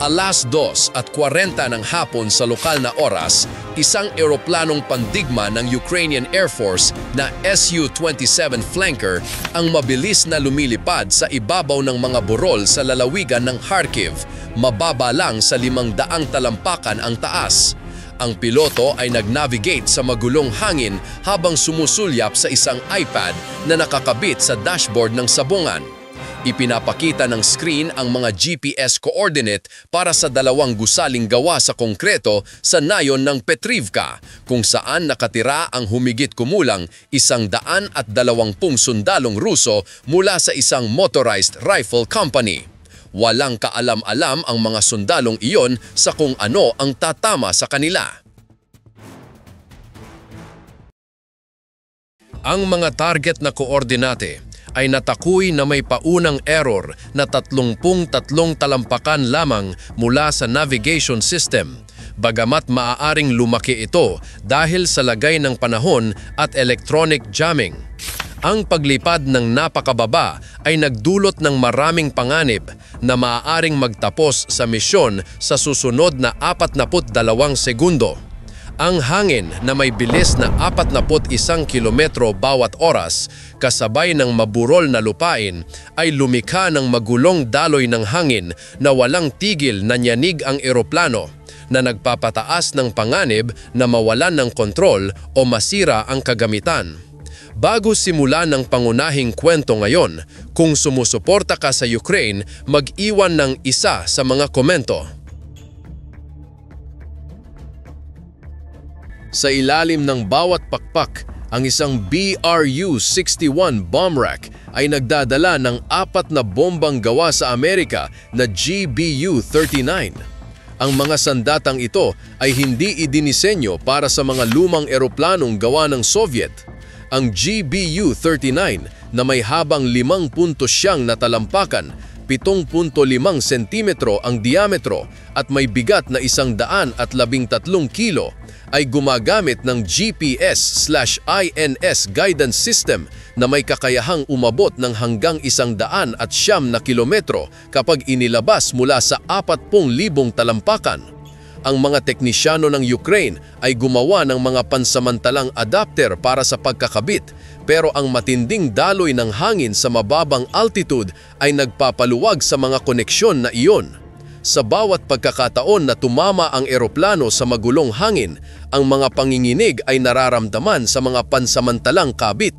2:40 ng hapon sa lokal na oras, isang eroplanong pandigma ng Ukrainian Air Force na Su-27 Flanker ang mabilis na lumilipad sa ibabaw ng mga burol sa lalawigan ng Kharkiv, mababa lang sa 500 talampakan ang taas. Ang piloto ay nag-navigate sa magulong hangin habang sumusulyap sa isang iPad na nakakabit sa dashboard ng sabungan. Ipinapakita ng screen ang mga GPS coordinate para sa 2 gusaling gawa sa konkreto sa nayon ng Petrivka, kung saan nakatira ang humigit kumulang 120 sundalong Ruso mula sa isang motorized rifle company. Walang kaalam-alam ang mga sundalong iyon sa kung ano ang tatama sa kanila. Ang mga target na koordinate ay natakuy na may paunang error na 33 talampakan lamang mula sa navigation system, bagamat maaaring lumaki ito dahil sa lagay ng panahon at electronic jamming. Ang paglipad ng napakababa ay nagdulot ng maraming panganib na maaaring magtapos sa misyon sa susunod na 42 segundo. Ang hangin na may bilis na 41 kilometro bawat oras kasabay ng maburol na lupain ay lumikha ng magulong daloy ng hangin na walang tigil na nyanig ang eroplano, na nagpapataas ng panganib na mawalan ng kontrol o masira ang kagamitan. Bago simulan ng pangunahing kwento ngayon, kung sumusuporta ka sa Ukraine, mag-iwan ng isa sa mga komento. Sa ilalim ng bawat pakpak, ang isang BRU-61 bomb rack ay nagdadala ng 4 na bombang gawa sa Amerika na GBU-39. Ang mga sandatang ito ay hindi idinisenyo para sa mga lumang eroplanong gawa ng Soviet. Ang GBU-39 na may habang 5.9 na talampakan, 7.5 sentimetro ang diametro at may bigat na 113 kilo, ay gumagamit ng GPS/INS guidance system na may kakayahang umabot ng hanggang 109 na kilometro kapag inilabas mula sa 40,000 talampakan. Ang mga teknisyano ng Ukraine ay gumawa ng mga pansamantalang adapter para sa pagkakabit, pero ang matinding daloy ng hangin sa mababang altitude ay nagpapaluwag sa mga koneksyon na iyon. Sa bawat pagkakataon na tumama ang eroplano sa magulong hangin, ang mga panginginig ay nararamdaman sa mga pansamantalang kabit.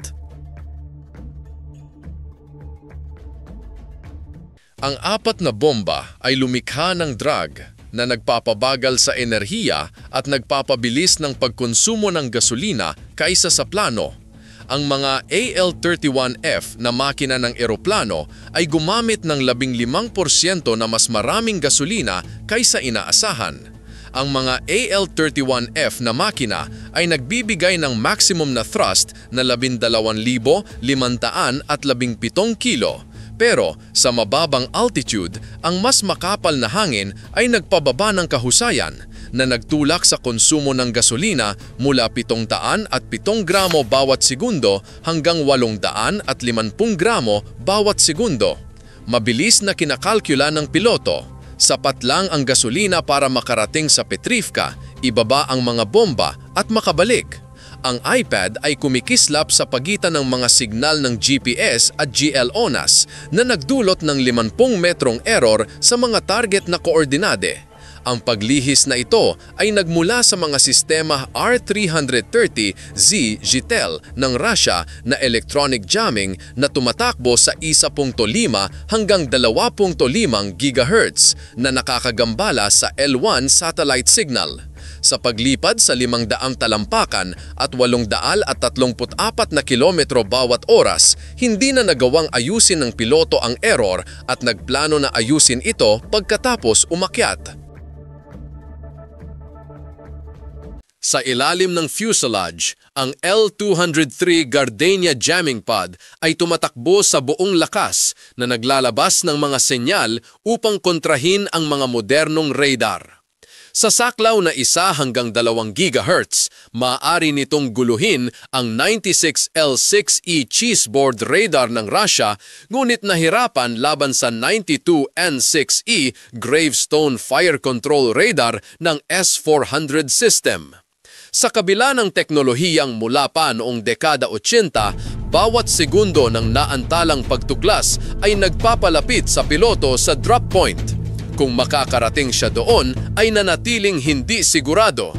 Ang 4 na bomba ay lumikha ng drag na nagpapabagal sa enerhiya at nagpapabilis ng pagkonsumo ng gasolina kaysa sa plano. Ang mga AL-31F na makina ng eroplano ay gumamit ng 15% na mas maraming gasolina kaysa inaasahan. Ang mga AL-31F na makina ay nagbibigay ng maximum na thrust na 12,517 kilo. Pero sa mababang altitude, ang mas makapal na hangin ay nagpababa ng kahusayan na nagtulak sa konsumo ng gasolina mula 707 gramo bawat segundo hanggang 850 gramo bawat segundo. Mabilis na kinakalkula ng piloto. Sapat lang ang gasolina para makarating sa Petrivka, ibaba ang mga bomba at makabalik. Ang iPad ay kumikislap sa pagitan ng mga signal ng GPS at GLONASS na nagdulot ng 50 metrong error sa mga target na koordinate. Ang paglihis na ito ay nagmula sa mga sistema R330Z GTEL ng Russia na electronic jamming na tumatakbo sa 1.5 hanggang 2.5 GHz na nakakagambala sa L1 satellite signal. Sa paglipad sa 500 talampakan at 834 na kilometro bawat oras, hindi na nagawang ayusin ng piloto ang error at nagplano na ayusin ito pagkatapos umakyat. Sa ilalim ng fuselage, ang L-203 Gardenia jamming pod ay tumatakbo sa buong lakas na naglalabas ng mga senyal upang kontrahin ang mga modernong radar. Sa saklaw na 1 hanggang 2 GHz, maaari nitong guluhin ang 96L6E cheeseboard radar ng Russia, ngunit nahirapan laban sa 92N6E gravestone fire control radar ng S-400 system. Sa kabila ng teknolohiyang mula pa noong dekada 80, bawat segundo ng naantalang pagtuklas ay nagpapalapit sa piloto sa drop point. Kung makakarating siya doon ay nanatiling hindi sigurado.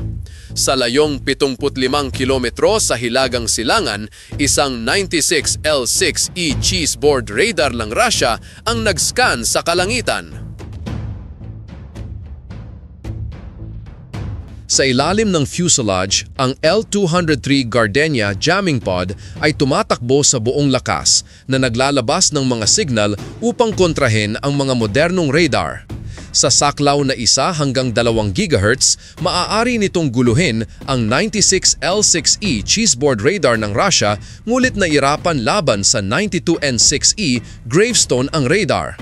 Sa layong 75 kilometro sa Hilagang Silangan, isang 96L6E cheeseboard radar ng Russia ang nag-scan sa kalangitan. Sa ilalim ng fuselage, ang L-203 Gardenia jamming pod ay tumatakbo sa buong lakas na naglalabas ng mga signal upang kontrahin ang mga modernong radar. Sa saklaw na 1 hanggang 2 GHz, maaari nitong guluhin ang 96L6E cheeseboard radar ng Russia, ngulit nairapan laban sa 92N6E gravestone ang radar.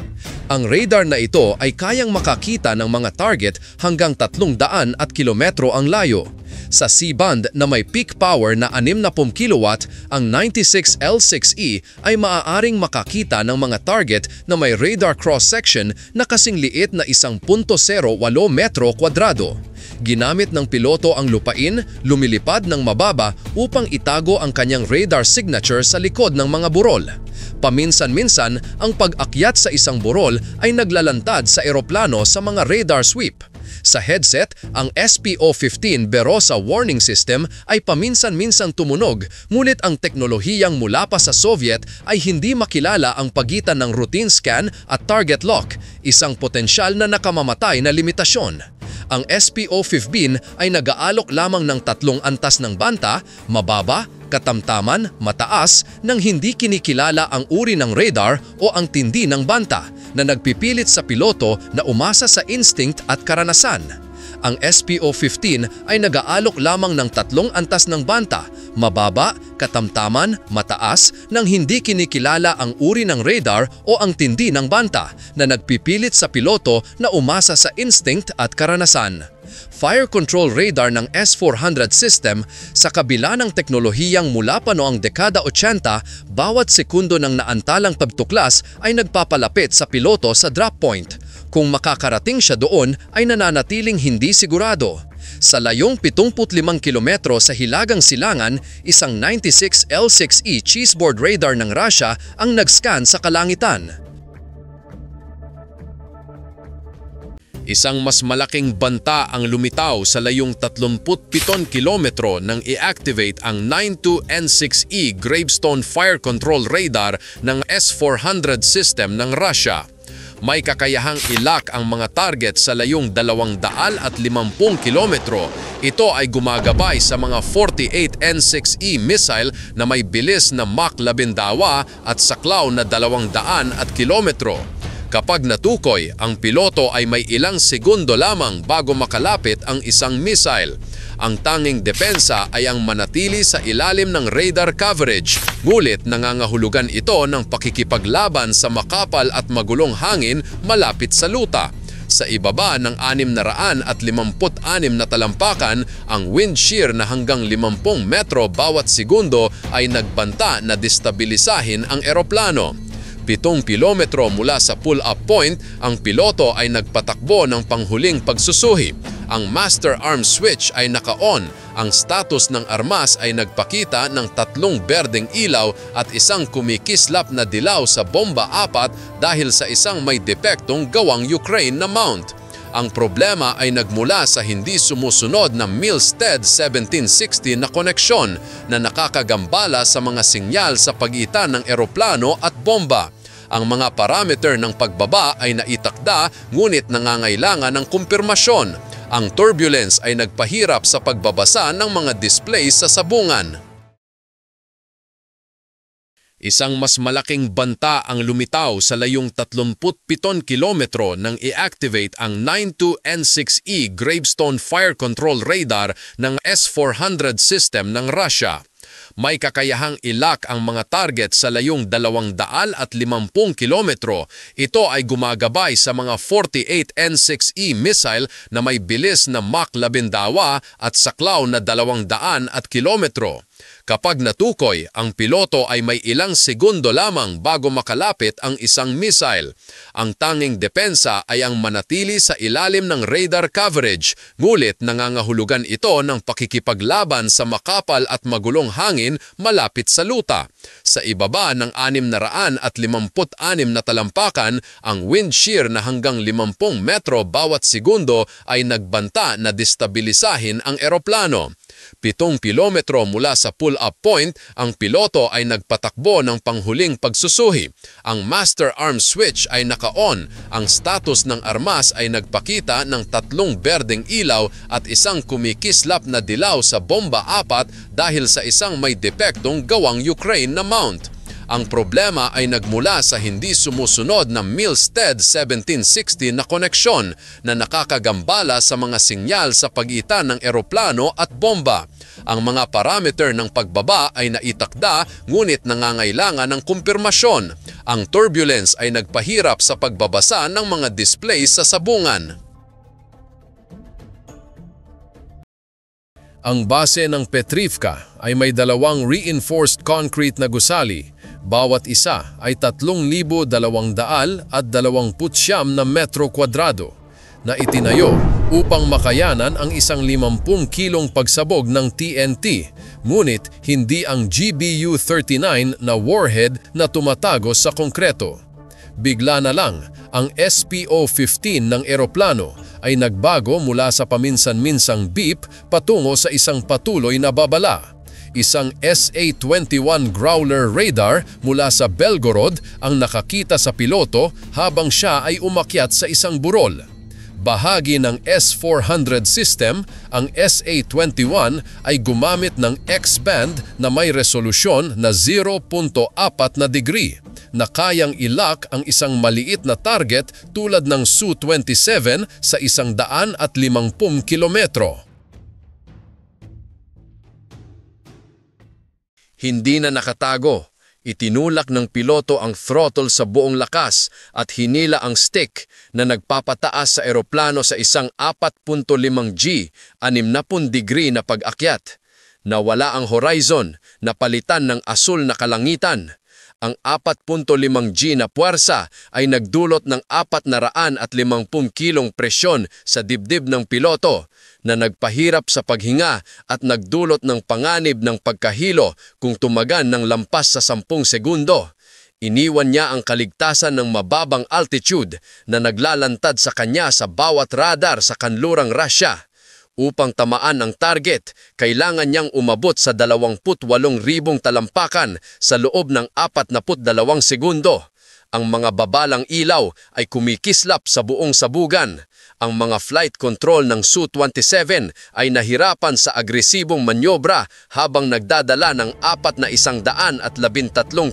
Ang radar na ito ay kayang makakita ng mga target hanggang 300 kilometro ang layo. Sa C-band na may peak power na 60 kW, ang 96L6E ay maaaring makakita ng mga target na may radar cross-section na kasing liit na 1.08 metro kwadrado. Ginamit ng piloto ang lupain, lumilipad ng mababa upang itago ang kanyang radar signature sa likod ng mga burol. Paminsan-minsan, ang pag-akyat sa isang burol ay naglalantad sa eroplano sa mga radar sweep. Sa headset, ang SPO-15 Berosa warning system ay paminsan-minsang tumunog, ngunit ang teknolohiyang mula pa sa Soviet ay hindi makilala ang pagitan ng routine scan at target lock, isang potensyal na nakamamatay na limitasyon. Ang SPO-15 ay nag-aalok lamang ng 3 antas ng banta, mababa, katamtaman, mataas, nang hindi kinikilala ang uri ng radar o ang tindi ng banta, na nagpipilit sa piloto na umasa sa instinct at karanasan. Ang SPO-15 ay nag-aalok lamang ng 3 antas ng banta, mababa, katamtaman, mataas, nang hindi kinikilala ang uri ng radar o ang tindi ng banta, na nagpipilit sa piloto na umasa sa instinct at karanasan. Fire control radar ng S-400 system, sa kabila ng teknolohiyang mula pa noong dekada 80, bawat sekundo ng naantalang pagtuklas ay nagpapalapit sa piloto sa drop point. Kung makakarating siya doon ay nananatiling hindi sigurado. Sa layong 75 kilometro sa Hilagang Silangan, isang 96L6E cheeseboard radar ng Russia ang nag-scan sa kalangitan. Isang mas malaking banta ang lumitaw sa layong 37 kilometro nang i-activate ang 92N6E gravestone fire control radar ng S-400 system ng Russia. May kakayahang ilak ang mga target sa layong 250 kilometro. Ito ay gumagabay sa mga 48 N6E missile na may bilis na Mach 12 at saklaw na 200 kilometro. Kapag natukoy, ang piloto ay may ilang segundo lamang bago makalapit ang isang missile. Ang tanging depensa ay ang manatili sa ilalim ng radar coverage, ngulit nangangahulugan ito ng pakikipaglaban sa makapal at magulong hangin malapit sa luta. Sa ibaba ng 656 na talampakan, ang wind shear na hanggang 50 metro bawat segundo ay nagbanta na destabilisahin ang eroplano. 7 kilometro mula sa pull-up point, ang piloto ay nagpatakbo ng panghuling pagsusuhi. Ang master arm switch ay naka-on. Ang status ng armas ay nagpakita ng 3 berdeng ilaw at isang kumikislap na dilaw sa bomba 4 dahil sa isang may depektong gawang Ukraine na mount. Ang problema ay nagmula sa hindi sumusunod na Milstead 1760 na koneksyon na nakakagambala sa mga sinyal sa pagitan ng eroplano at bomba. Ang mga parameter ng pagbaba ay naitakda, ngunit nangangailangan ng kumpirmasyon. Ang turbulence ay nagpahirap sa pagbabasa ng mga displays sa sabungan. Isang mas malaking banta ang lumitaw sa layong 37 kilometro nang i-activate ang 92N6E gravestone fire control radar ng S-400 system ng Russia. May kakayahang ilak ang mga target sa layong 250 kilometro. Ito ay gumagabay sa mga 48 N6E missile na may bilis na Mach 12 at saklaw na 200 kilometro. Kapag natukoy, ang piloto ay may ilang segundo lamang bago makalapit ang isang missile. Ang tanging depensa ay ang manatili sa ilalim ng radar coverage, ngulit nangangahulugan ito ng pakikipaglaban sa makapal at magulong hangin malapit sa luta. Sa ibaba ng 656 na talampakan, ang wind shear na hanggang 50 metro bawat segundo ay nagbanta na destabilisahin ang eroplano. 7 kilometro mula sa pull-up point, ang piloto ay nagpatakbo ng panghuling pagsusuhi. Ang master arm switch ay naka-on. Ang status ng armas ay nagpakita ng 3 berdeng ilaw at isang kumikislap na dilaw sa bomba 4 dahil sa isang may depektong gawang Ukraine na mount. Ang problema ay nagmula sa hindi sumusunod na Milstead 1760 na koneksyon na nakakagambala sa mga sinyal sa pagitan ng eroplano at bomba. Ang mga parameter ng pagbaba ay naitakda ngunit nangangailangan ng kumpirmasyon. Ang turbulence ay nagpahirap sa pagbabasa ng mga displays sa sabungan. Ang base ng Petrivka ay may 2 reinforced concrete na gusali. Bawat isa ay 3,229 na metro kwadrado na itinayo upang makayanan ang isang 50 kilong pagsabog ng TNT, ngunit hindi ang GBU-39 na warhead na tumatago sa konkreto. Bigla na lang, ang SPO-15 ng eroplano ay nagbago mula sa paminsan-minsang beep patungo sa isang patuloy na babala. Isang SA-21 Growler radar mula sa Belgorod ang nakakita sa piloto habang siya ay umakyat sa isang burol. Bahagi ng S-400 system, ang SA-21 ay gumamit ng X-band na may resolusyon na 0.4 na degree na kayang ilak ang isang maliit na target tulad ng Su-27 sa 150 kilometro. Hindi na nakatago. Itinulak ng piloto ang throttle sa buong lakas at hinila ang stick na nagpapataas sa eroplano sa isang 4.5G, 60 degree na pag-akyat. Nawala ang horizon, napalitan ng asul na kalangitan. Ang 4.5G na puwersa ay nagdulot ng 450 kilong presyon sa dibdib ng piloto na nagpahirap sa paghinga at nagdulot ng panganib ng pagkahilo kung tumagan ng lampas sa 10 segundo. Iniwan niya ang kaligtasan ng mababang altitude na naglalantad sa kanya sa bawat radar sa kanlurang Russia. Upang tamaan ang target, kailangan niyang umabot sa 28,000 talampakan sa loob ng 42 segundo. Ang mga babalang ilaw ay kumikislap sa buong sabugan. Ang mga flight control ng Su-27 ay nahirapan sa agresibong manyobra habang nagdadala ng 413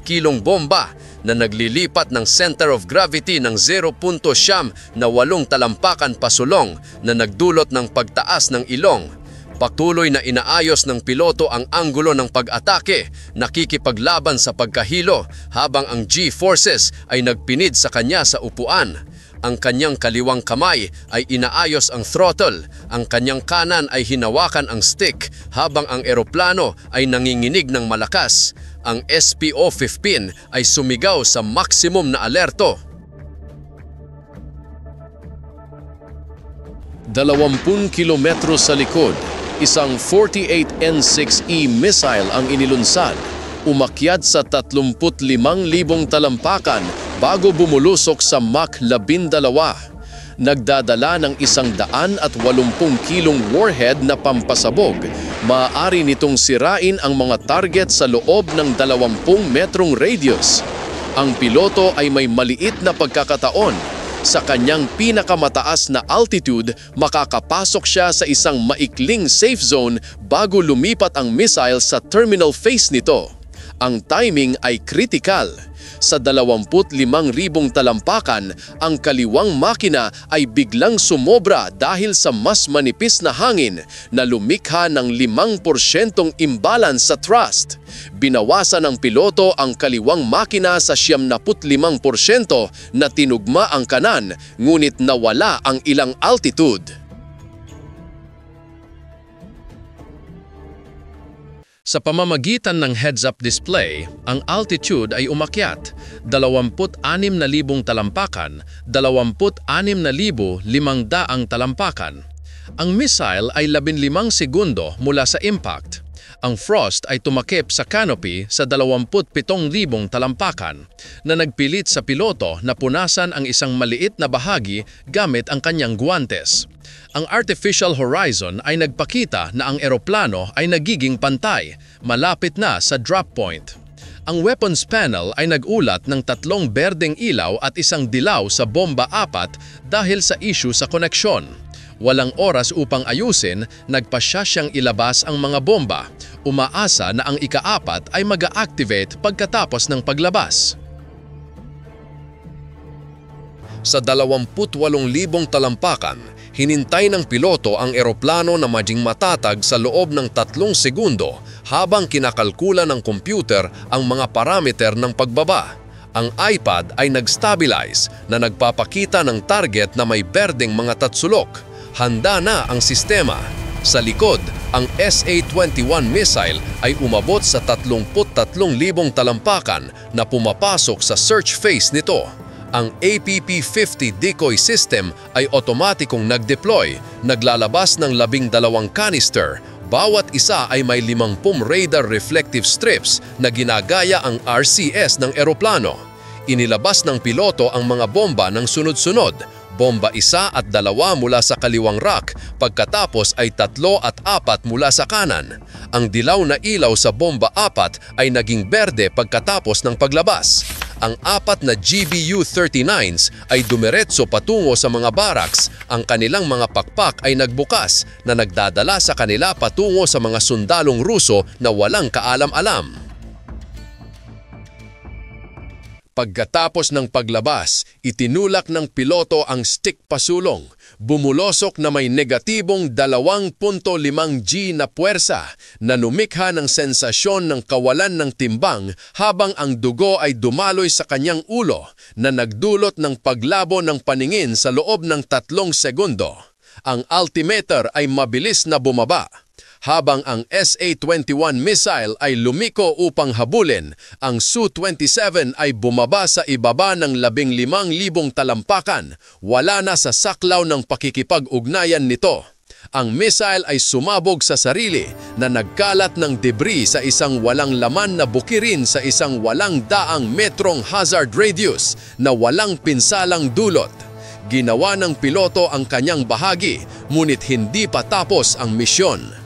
kilong bomba na naglilipat ng center of gravity ng 0.8 talampakan pasulong na nagdulot ng pagtaas ng ilong. Patuloy na inaayos ng piloto ang anggulo ng pag-atake, nakikipaglaban sa pagkahilo habang ang G-forces ay nagpinid sa kanya sa upuan. Ang kanyang kaliwang kamay ay inaayos ang throttle, ang kanyang kanan ay hinawakan ang stick habang ang eroplano ay nanginginig ng malakas. Ang SPO-15 ay sumigaw sa maximum na alerto. 20 kilometro sa likod, isang 48 N6E missile ang inilunsad. Umakyat sa 35,000 talampakan bago bumulusok sa Mach 12. Nagdadala ng 180 kilong warhead na pampasabog. Maaari nitong sirain ang mga target sa loob ng 20 metrong radius. Ang piloto ay may maliit na pagkakataon. Sa kanyang pinakamataas na altitude, makakapasok siya sa isang maikling safe zone bago lumipat ang missile sa terminal phase nito. Ang timing ay critical. Sa 25,000 talampakan, ang kaliwang makina ay biglang sumobra dahil sa mas manipis na hangin na lumikha ng 5% imbalance sa thrust. Binawasan ng piloto ang kaliwang makina sa 75% na tinugma ang kanan, ngunit nawala ang ilang altitude. Sa pamamagitan ng heads-up display, ang altitude ay umakyat, 26,000 talampakan, 26,500 talampakan. Ang missile ay 15 segundo mula sa impact. Ang thrust ay tumakip sa canopy sa 27,000 talampakan na nagpilit sa piloto na punasan ang isang maliit na bahagi gamit ang kanyang guwantes. Ang artificial horizon ay nagpakita na ang eroplano ay nagiging pantay, malapit na sa drop point. Ang weapons panel ay nagulat ng 3 berdeng ilaw at isang dilaw sa bomba 4 dahil sa issue sa koneksyon. Walang oras upang ayusin, nagpasya siyang ilabas ang mga bomba. Umaasa na ang ika-4 ay mag-activate pagkatapos ng paglabas. Sa 28,000 talampakan, hinintay ng piloto ang eroplano na maging matatag sa loob ng 3 segundo habang kinakalkula ng computer ang mga parameter ng pagbaba. Ang iPad ay nag-stabilize na nagpapakita ng target na may berdeng mga tatsulok. Handa na ang sistema. Sa likod, ang SA-21 missile ay umabot sa 33,000 talampakan na pumapasok sa search phase nito. Ang APP-50 decoy system ay otomatikong nag-deploy, naglalabas ng 12 canister. Bawat isa ay may 50 radar reflective strips na ginagaya ang RCS ng eroplano. Inilabas ng piloto ang mga bomba ng sunod-sunod. Bomba 1 at 2 mula sa kaliwang rack, pagkatapos ay 3 at 4 mula sa kanan. Ang dilaw na ilaw sa bomba 4 ay naging berde pagkatapos ng paglabas. Ang 4 na GBU-39s ay dumiretso patungo sa mga barracks. Ang kanilang mga pakpak ay nagbukas na nagdadala sa kanila patungo sa mga sundalong Ruso na walang kaalam-alam. Pagkatapos ng paglabas, itinulak ng piloto ang stick pasulong. Bumulosok na may negatibong 2.5 G na puwersa na numikha ng sensasyon ng kawalan ng timbang habang ang dugo ay dumaloy sa kanyang ulo na nagdulot ng paglabo ng paningin sa loob ng 3 segundo. Ang altimeter ay mabilis na bumaba. Habang ang SA-21 missile ay lumiko upang habulin, ang Su-27 ay bumaba sa ibaba ng 15,000 talampakan. Wala na sa saklaw ng pakikipag-ugnayan nito. Ang missile ay sumabog sa sarili na nagkalat ng debris sa isang walang laman na bukirin sa isang walang daang metrong hazard radius na walang pinsalang dulot. Ginawa ng piloto ang kanyang bahagi, ngunit hindi pa tapos ang misyon.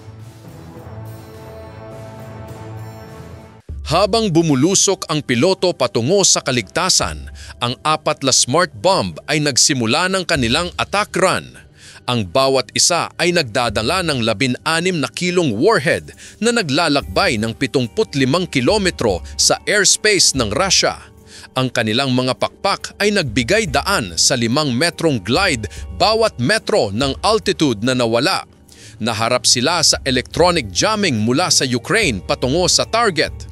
Habang bumulusok ang piloto patungo sa kaligtasan, ang 4 na smart bomb ay nagsimula ng kanilang attack run. Ang bawat isa ay nagdadala ng 16 na kilong warhead na naglalakbay ng 75 kilometro sa airspace ng Russia. Ang kanilang mga pakpak ay nagbigay daan sa 5 metrong glide bawat metro ng altitude na nawala. Naharap sila sa electronic jamming mula sa Ukraine patungo sa target.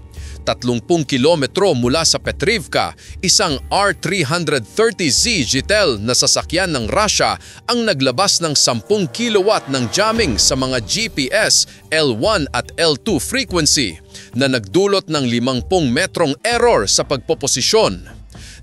30 kilometro mula sa Petrivka, isang R-330Z Zytel na sasakyan ng Russia ang naglabas ng 10 kilowatt ng jamming sa mga GPS L1 at L2 frequency na nagdulot ng 50 metrong error sa pagpoposisyon.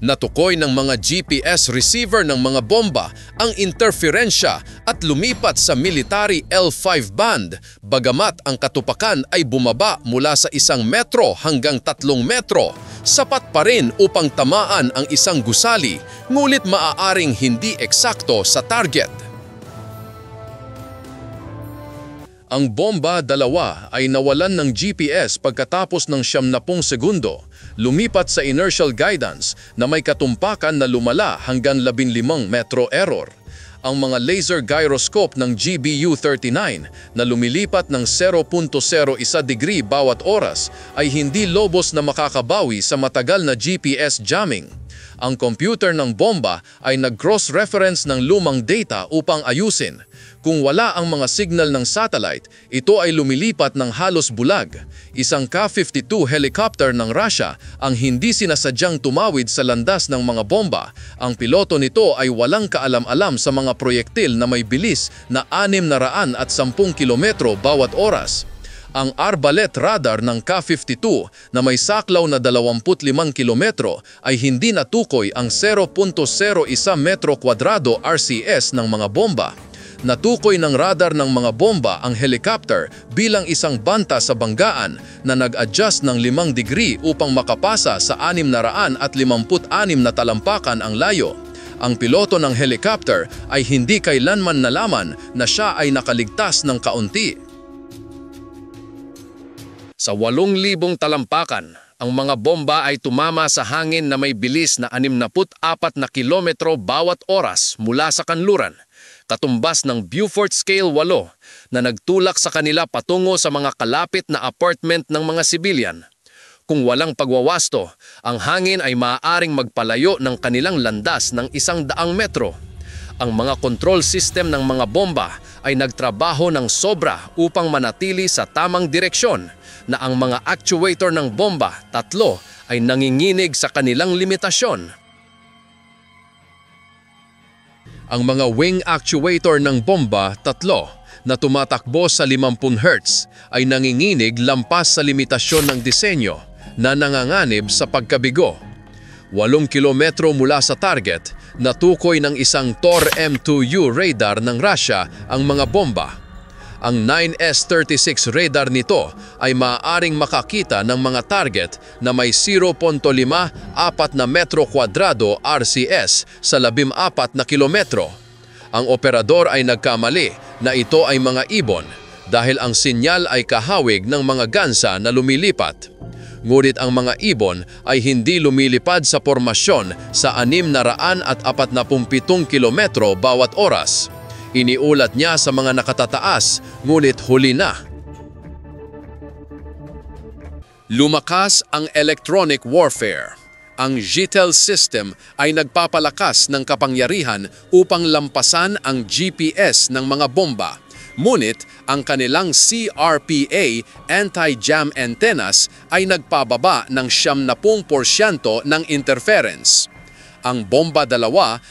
Natukoy ng mga GPS receiver ng mga bomba ang interferensya at lumipat sa military L5 band, bagamat ang katupakan ay bumaba mula sa 1 metro hanggang 3 metro. Sapat pa rin upang tamaan ang isang gusali, ngulit maaaring hindi eksakto sa target. Ang bomba 2 ay nawalan ng GPS pagkatapos ng 70 segundo. Lumipat sa inertial guidance na may katumpakan na lumala hanggang 15 metro error. ang mga laser gyroscope ng GBU-39 na lumilipat ng 0.01 degree bawat oras ay hindi lobos na makakabawi sa matagal na GPS jamming. Ang computer ng bomba ay nag-cross-reference ng lumang data upang ayusin. Kung wala ang mga signal ng satellite, ito ay lumilipat ng halos bulag. Isang Ka-52 helicopter ng Russia ang hindi sinasadyang tumawid sa landas ng mga bomba. Ang piloto nito ay walang kaalam-alam sa mga proyektil na may bilis na 610 kilometro bawat oras. Ang arbalet radar ng Ka-52 na may saklaw na 25 kilometro ay hindi natukoy ang 0.01 metro kwadrado RCS ng mga bomba. Natukoy ng radar ng mga bomba ang helicopter bilang isang banta sa banggaan na nag-adjust ng 5 degree upang makapasa sa 656 na talampakan ang layo. Ang piloto ng helicopter ay hindi kailanman nalaman na siya ay nakaligtas ng kaunti. Sa 8,000 talampakan, ang mga bomba ay tumama sa hangin na may bilis na 64 na kilometro bawat oras mula sa kanluran, katumbas ng Beaufort Scale 8 na nagtulak sa kanila patungo sa mga kalapit na apartment ng mga sibilyan. Kung walang pagwawasto, ang hangin ay maaaring magpalayo ng kanilang landas ng 100 metro. Ang mga control system ng mga bomba ay nagtrabaho ng sobra upang manatili sa tamang direksyon na ang mga actuator ng bomba, 3, ay nanginginig sa kanilang limitasyon. Ang mga wing actuator ng bomba, 3, na tumatakbo sa 50 Hz ay nanginginig lampas sa limitasyon ng disenyo na nanganganib sa pagkabigo. 8 kilometro mula sa target, natukoy ng isang Tor M2U radar ng Russia ang mga bomba. Ang 9S-36 radar nito ay maaaring makakita ng mga target na may 0.54 na metro kwadrado RCS sa 14 na kilometro. Ang operador ay nagkamali na ito ay mga ibon dahil ang sinyal ay kahawig ng mga gansa na lumilipat. Ngunit ang mga ibon ay hindi lumilipad sa formasyon sa 647 kilometro bawat oras. Iniulat niya sa mga nakatataas, ngunit huli na. Lumakas ang electronic warfare. Ang GTEL system ay nagpapalakas ng kapangyarihan upang lampasan ang GPS ng mga bomba. Ngunit ang kanilang CRPA anti-jam antennas ay nagpababa ng 70% ng interference. Ang bomba 2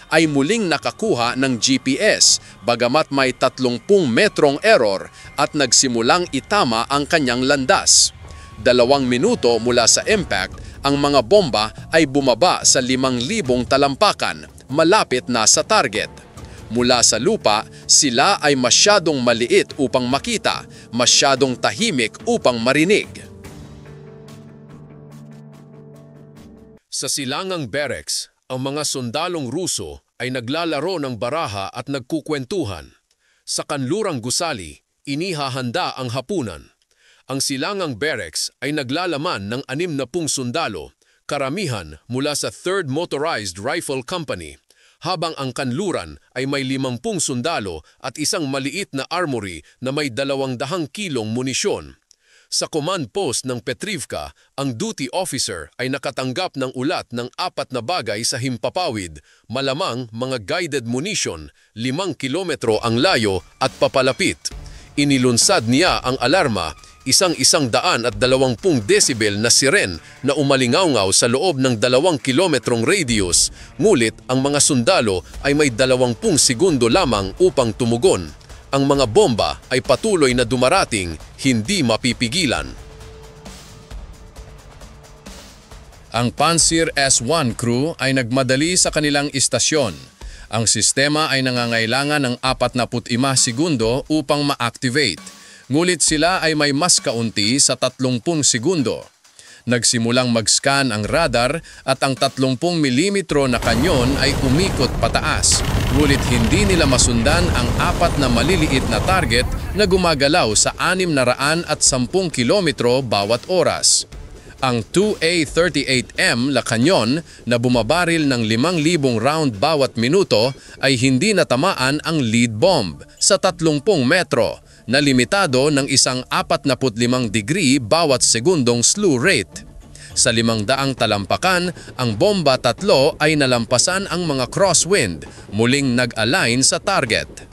ay muling nakakuha ng GPS bagamat may 30 metrong error at nagsimulang itama ang kanyang landas. 2 minuto mula sa impact, ang mga bomba ay bumaba sa 5,000 talampakan, malapit na sa target. Mula sa lupa, sila ay masyadong maliit upang makita, masyadong tahimik upang marinig. Sa silangang barracks, ang mga sundalong Ruso ay naglalaro ng baraha at nagkukwentuhan. Sa kanlurang gusali, inihahanda ang hapunan. Ang silangang barracks ay naglalaman ng 60 sundalo, karamihan mula sa 3rd Motorized Rifle Company, habang ang kanluran ay may 50 sundalo at isang maliit na armory na may 200 kilong munisyon. Sa command post ng Petrivka, ang duty officer ay nakatanggap ng ulat ng 4 na bagay sa himpapawid, malamang mga guided munition, 5 kilometro ang layo at papalapit. Inilunsad niya ang alarma, 120 decibel na siren na umalingaw sa loob ng 2 kilometrong radius, ngulit ang mga sundalo ay may 20 segundo lamang upang tumugon. Ang mga bomba ay patuloy na dumarating, hindi mapipigilan. Ang Pantsir S-1 crew ay nagmadali sa kanilang istasyon. Ang sistema ay nangangailangan ng 45 segundo upang ma-activate, ngulit sila ay may mas kaunti sa 30 segundo. Nagsimulang mag-scan ang radar at ang 30 mm na kanyon ay umikot pataas, ngulit hindi nila masundan ang 4 na maliliit na target na gumagalaw sa 610 kilometro bawat oras. Ang 2A38M La Cañon na bumabaril ng 5,000 round bawat minuto ay hindi natamaan ang lead bomb sa 30 metro na limitado ng isang 45 degree bawat segundong slew rate. Sa 500 talampakan, ang bomba 3 ay nalampasan ang mga crosswind, muling nag-align sa target.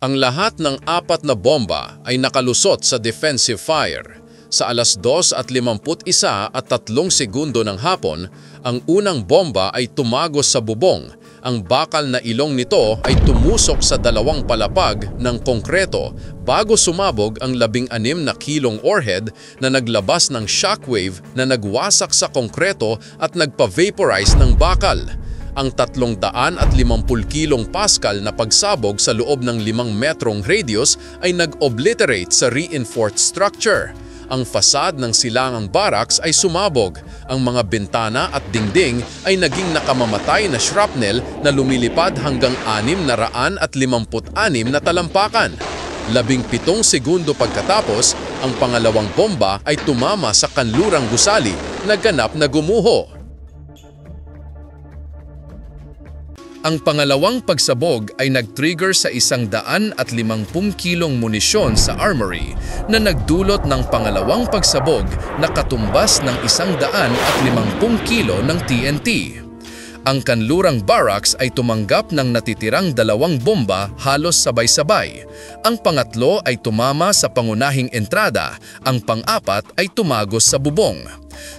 Ang lahat ng 4 na bomba ay nakalusot sa defensive fire. Sa 2:51 at 3 segundo ng hapon, ang unang bomba ay tumagos sa bubong. Ang bakal na ilong nito ay tumusok sa 2 palapag ng konkreto bago sumabog ang 16 na kilong warhead na naglabas ng shockwave na nagwasak sa konkreto at nagpa-vaporize ng bakal. Ang 350 kilong Pascal na pagsabog sa loob ng 5 metrong radius ay nag-obliterate sa reinforced structure. Ang fasad ng silangang barracks ay sumabog. Ang mga bintana at dingding ay naging nakamamatay na shrapnel na lumilipad hanggang 656 na talampakan. 17 segundo pagkatapos, ang pangalawang bomba ay tumama sa kanlurang gusali na ganap na gumuho. Ang pangalawang pagsabog ay nag-trigger sa 150 kilong munisyon sa armory na nagdulot ng pangalawang pagsabog na katumbas ng 150 kilo ng TNT. Ang kanlurang barracks ay tumanggap ng natitirang 2 bomba halos sabay-sabay. Ang pangatlo ay tumama sa pangunahing entrada, ang pang-apat ay tumagos sa bubong.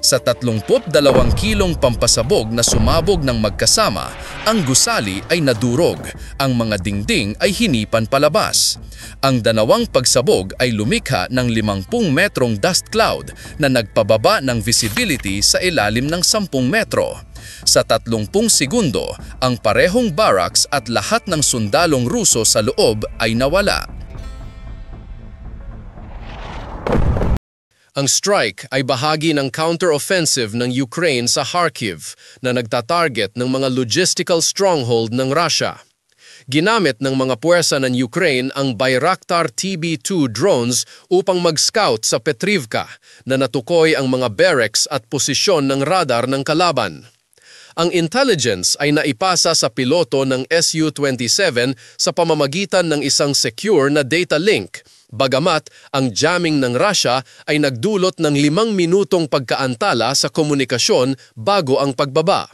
Sa 32 kilong pampasabog na sumabog ng magkasama, ang gusali ay nadurog, ang mga dingding ay hinipan palabas. Ang 2 pagsabog ay lumikha ng 50 metrong dust cloud na nagpababa ng visibility sa ilalim ng 10 metro. Sa 30 segundo, ang parehong barracks at lahat ng sundalong Ruso sa loob ay nawala. Ang strike ay bahagi ng counter-offensive ng Ukraine sa Kharkiv na nagtatarget ng mga logistical stronghold ng Russia. Ginamit ng mga puwersa ng Ukraine ang Bayraktar TB2 drones upang mag-scout sa Petrivka na natukoy ang mga barracks at posisyon ng radar ng kalaban. Ang intelligence ay naipasa sa piloto ng Su-27 sa pamamagitan ng isang secure na data link, bagamat ang jamming ng Russia ay nagdulot ng 5 minutong pagkaantala sa komunikasyon bago ang pagbaba.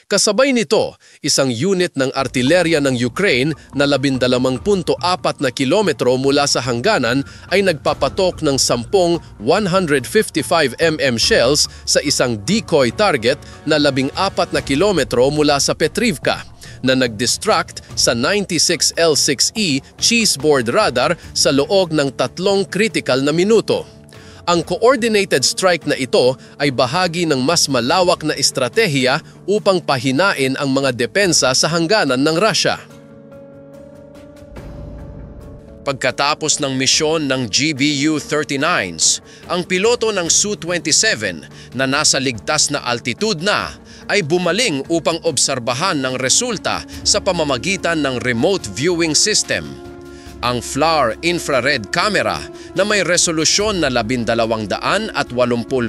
Kasabay nito, isang unit ng artilerya ng Ukraine na 12.4 na kilometro mula sa hangganan ay nagpapatok ng 10 155mm shells sa isang decoy target na 14 na kilometro mula sa Petrivka na nag-distract sa 96 L6E cheeseboard radar sa loob ng 3 critical na minuto. Ang coordinated strike na ito ay bahagi ng mas malawak na estratehiya upang pahinain ang mga depensa sa hangganan ng Russia. Pagkatapos ng misyon ng GBU-39s, ang piloto ng Su-27 na nasa ligtas na altitude na ay bumaling upang obserbahan ng resulta sa pamamagitan ng remote viewing system. Ang FLAR infrared camera na may resolusyon na 1280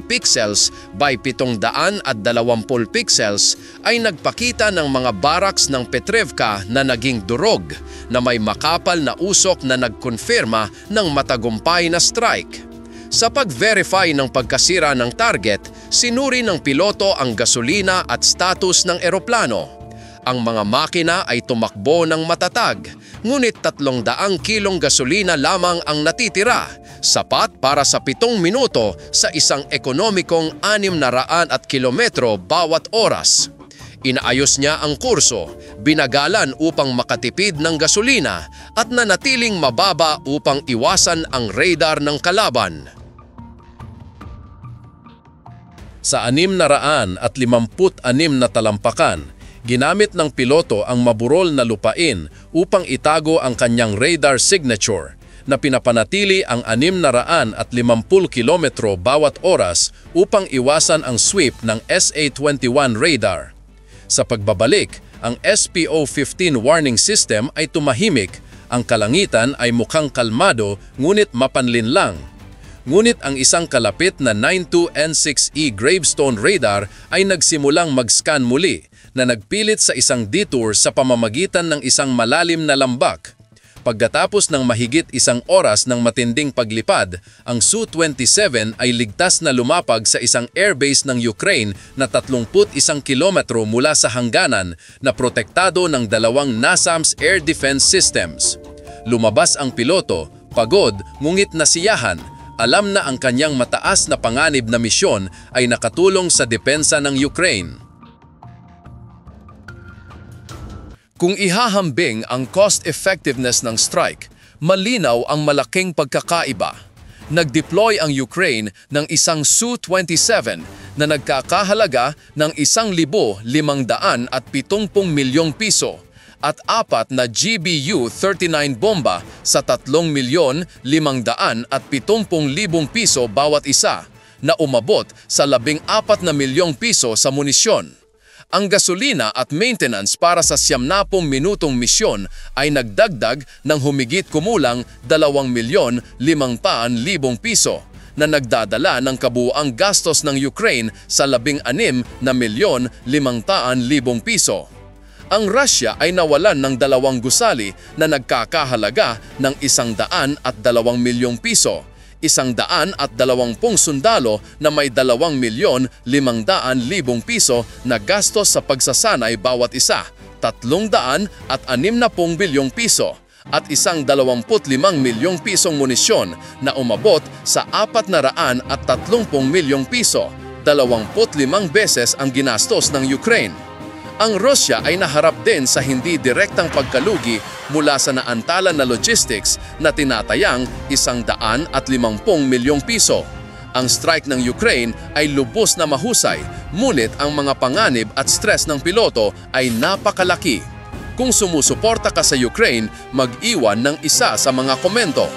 pixels by 720 pixels ay nagpakita ng mga barracks ng Petrivka na naging durog na may makapal na usok na nagkonfirma ng matagumpay na strike. Sa pag-verify ng pagkasira ng target, sinuri ng piloto ang gasolina at status ng eroplano. Ang mga makina ay tumakbo ng matatag, ngunit 300 kilong gasolina lamang ang natitira, sapat para sa 7 minuto sa isang ekonomikong 600 kilometro bawat oras. Inaayos niya ang kurso, binagalan upang makatipid ng gasolina at nanatiling mababa upang iwasan ang radar ng kalaban. Sa 656 na talampakan, ginamit ng piloto ang maburol na lupain upang itago ang kanyang radar signature na pinapanatili ang 650 kilometro bawat oras upang iwasan ang sweep ng SA-21 radar. Sa pagbabalik, ang SPO-15 warning system ay tumahimik, ang kalangitan ay mukhang kalmado ngunit mapanlinlang. Ngunit ang isang kalapit na 92N6E Gravestone radar ay nagsimulang mag-scan muli na nagpilit sa isang detour sa pamamagitan ng isang malalim na lambak. Pagkatapos ng mahigit 1 oras ng matinding paglipad, ang Su-27 ay ligtas na lumapag sa isang airbase ng Ukraine na 31 kilometro mula sa hangganan na protektado ng 2 NASAMS air defense systems. Lumabas ang piloto, pagod ngunit nasiyahan. Alam na ang kanyang mataas na panganib na misyon ay nakatulong sa depensa ng Ukraine. Kung ihahambing ang cost-effectiveness ng strike, malinaw ang malaking pagkakaiba. Nag-deploy ang Ukraine ng isang Su-27 na nagkakahalaga ng 1,570 milyong piso at 4 na GBU-39 bomba sa 3,570,000 piso bawat isa na umabot sa 14 na milyong piso sa munisyon. Ang gasolina at maintenance para sa 90 minutong misyon ay nagdagdag ng humigit kumulang 2,500,000 piso na nagdadala ng kabuuang gastos ng Ukraine sa 16,500,000 piso. Ang Russia ay nawalan ng 2 gusali na nagkakahalaga ng 102 milyong piso. 120 sundalo na may 2,500,000 piso na gastos sa pagsasanay bawat isa, 360 bilyong piso, at 125 milyong pisong munisyon na umabot sa 430 milyong piso, 25 beses ang ginastos ng Ukraine. Ang Russia ay naharap din sa hindi direktang pagkalugi mula sa naantalan na logistics na tinatayang 150 milyong piso. Ang strike ng Ukraine ay lubos na mahusay, ngunit ang mga panganib at stress ng piloto ay napakalaki. Kung sumusuporta ka sa Ukraine, mag-iwan ng isa sa mga komento.